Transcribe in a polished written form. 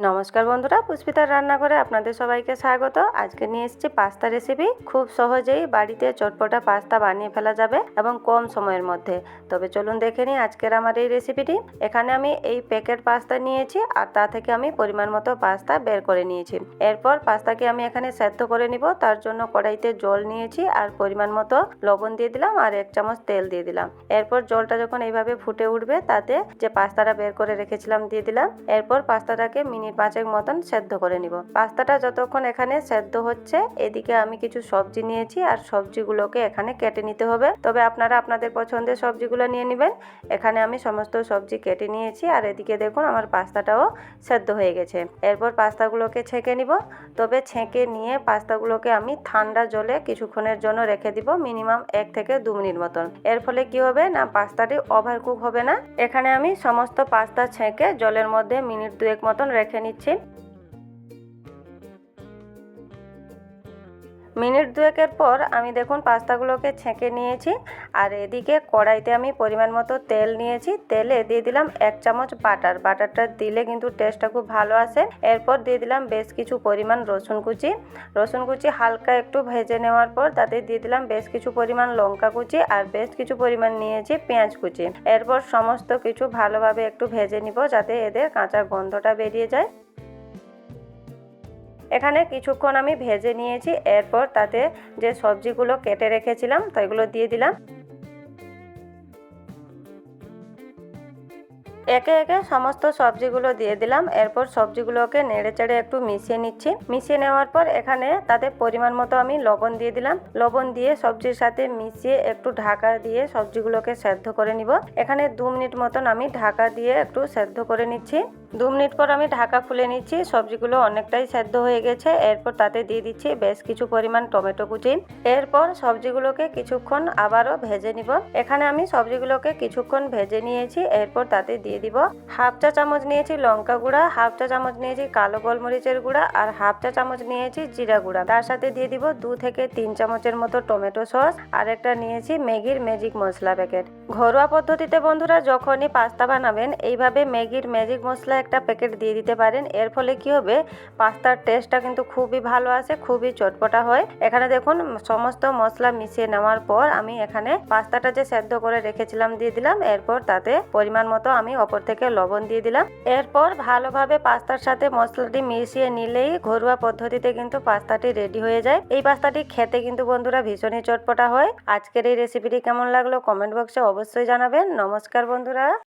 নমস্কার বন্ধুরা, পুষ্পিতার রান্নাঘরে আপনাদের সবাইকে স্বাগত। আজকে নিয়ে এসেছি পাস্তা রেসিপি। খুব সহজেই বাড়িতে চটপটা পাস্তা বানিয়ে ফেলা যাবে এবং কম সময়ের মধ্যে। তবে চলুন দেখে নিই আজকের আমার এই রেসিপিটি। এখানে আমি এই প্যাকেট পাস্তা নিয়েছি আর তা থেকে আমি পরিমাণ মতো পাস্তা বের করে নিয়েছি। এরপর পাস্তাকে আমি এখানে সেদ্ধ করে নিব। তার জন্য কড়াইতে জল নিয়েছি আর পরিমাণ মতো লবণ দিয়ে দিলাম আর 1 চামচ তেল দিয়ে দিলাম। এরপর জলটা যখন এইভাবে ফুটে উঠবে তাতে যে পাস্তাটা বের করে রেখেছিলাম দিয়ে দিলাম। এরপর পাস্তাটাকে মিনিট 5 মতন সেদ্ধ করে নিব। পাস্তাটা যতক্ষণ এখানে সেদ্ধ হচ্ছে এদিকে আমি কিছু সবজি নিয়েছি আর সবজিগুলোকে এখানে কেটে নিতে হবে। তবে আপনারা আপনাদের পছন্দের সবজিগুলো নিয়ে নেবেন। এখানে আমি সমস্ত সবজি কেটে নিয়েছি আর এদিকে দেখুন আমার পাস্তাটাও সেদ্ধ হয়ে গেছে। এরপর পাস্তাগুলোকে ছেঁকে নিব। তবে ছেঁকে নিয়ে পাস্তাগুলোকে আমি ঠান্ডা জলে কিছুক্ষণের জন্য রেখে দিব, মিনিমাম 1 থেকে 2 মিনিট মতন। এর ফলে কি হবে না, পাস্তাটি ওভারকুক হবে না। এখানে আমি সমস্ত পাস্তা ছেঁকে জলের মধ্যে মিনিট 2 মতন রেখে নিচ্ছি। মিনিট 2 পর আমি দেখুন পাস্তাগুলোকে ছেঁকে নিয়েছি আর এদিকে কড়াইতে আমি পরিমাণ মতো তেল নিয়েছি। তেলে দিয়ে দিলাম 1 চামচ বাটার। বাটারটা দিলে কিন্তু টেস্টটা খুব ভালো আসে। এরপর দিয়ে দিলাম বেশ কিছু পরিমাণ রসুন কুচি। রসুন কুচি হালকা একটু ভেজে নেওয়ার পর তাতে দিয়ে দিলাম বেশ কিছু পরিমাণ লঙ্কা কুচি আর বেশ কিছু পরিমাণ নিয়েছি পেঁয়াজ কুচি। এরপর সমস্ত কিছু ভালোভাবে একটু ভেজে নিব যাতে এদের কাঁচা গন্ধটা বেরিয়ে যায়। এখানে কিছুক্ষণ আমি ভেজে নিয়েছি। এরপর তাতে যে সবজিগুলো কেটে রেখেছিলাম তো এগুলো দিয়ে দিলাম। একে একে সমস্ত সবজিগুলো দিয়ে দিলাম। এরপর সবজিগুলোকে নেড়েচেড়ে একটু মিশিয়ে নিচ্ছি। মিশিয়ে নেওয়ার পর এখানে তাতে পরিমাণ মতো আমি লবণ দিয়ে দিলাম। লবণ দিয়ে সবজির সাথে মিশিয়ে একটু ঢাকা দিয়ে সবজিগুলোকে সেদ্ধ করে নিব। এখানে 2 মিনিট মতন আমি ঢাকা দিয়ে একটু সেদ্ধ করে নিচ্ছি। 2 মিনিট পর আমি ঢাকা খুলে নিচ্ছি। সবজিগুলো অনেকটাই সেদ্ধ হয়ে গেছে। এরপর তাতে দিয়ে দিচ্ছি বেশ কিছু পরিমাণ টমেটো কুচি। এরপর সবজিগুলোকে কিছুক্ষণ আবারও ভেজে নিব। এখানে আমি সবজিগুলোকে কিছুক্ষণ ভেজে নিয়েছি। এরপর তাতে দিয়ে দিব হাফ চা চামচ নিয়েছি লঙ্কা গুঁড়া, হাফ চা চামচ নিয়েছি কালো গোলমরিচের গুঁড়া আর হাফ চা চামচ নিয়েছি জিরা গুঁড়া। তার সাথে দিয়ে দিব 2 থেকে 3 চামচের মতো টমেটো সস আর একটা নিয়েছি ম্যাগির ম্যাজিক মশলা প্যাকেট। ঘরোয়া পদ্ধতিতে বন্ধুরা যখনই পাস্তা বানাবেন এইভাবে ম্যাগির ম্যাজিক মশলা একটা প্যাকেট দিয়ে দিতে পারেন। এর ফলে কি হবে, পাস্তার টেস্টটা কিন্তু খুবই ভালো আসে, খুবই চটপটা হয়। এখানে দেখুন সমস্ত মশলা মিশিয়ে নেওয়ার পর আমি এখানে পাস্তাটা যে সেদ্ধ করে রেখেছিলাম দিয়ে দিলাম। এরপর তাতে পরিমাণ মতো আমি ওপর থেকে লবণ দিয়ে দিলাম। এরপর ভালোভাবে পাস্তার সাথে মশলাটি মিশিয়ে নিলেই ঘরোয়া পদ্ধতিতে কিন্তু পাস্তাটি রেডি হয়ে যায়। এই পাস্তাটি খেতে কিন্তু বন্ধুরা ভীষণই চটপটা হয়। আজকের এই রেসিপিটি কেমন লাগলো কমেন্ট বক্সে অবশ্যই জানাবেন। নমস্কার বন্ধুরা।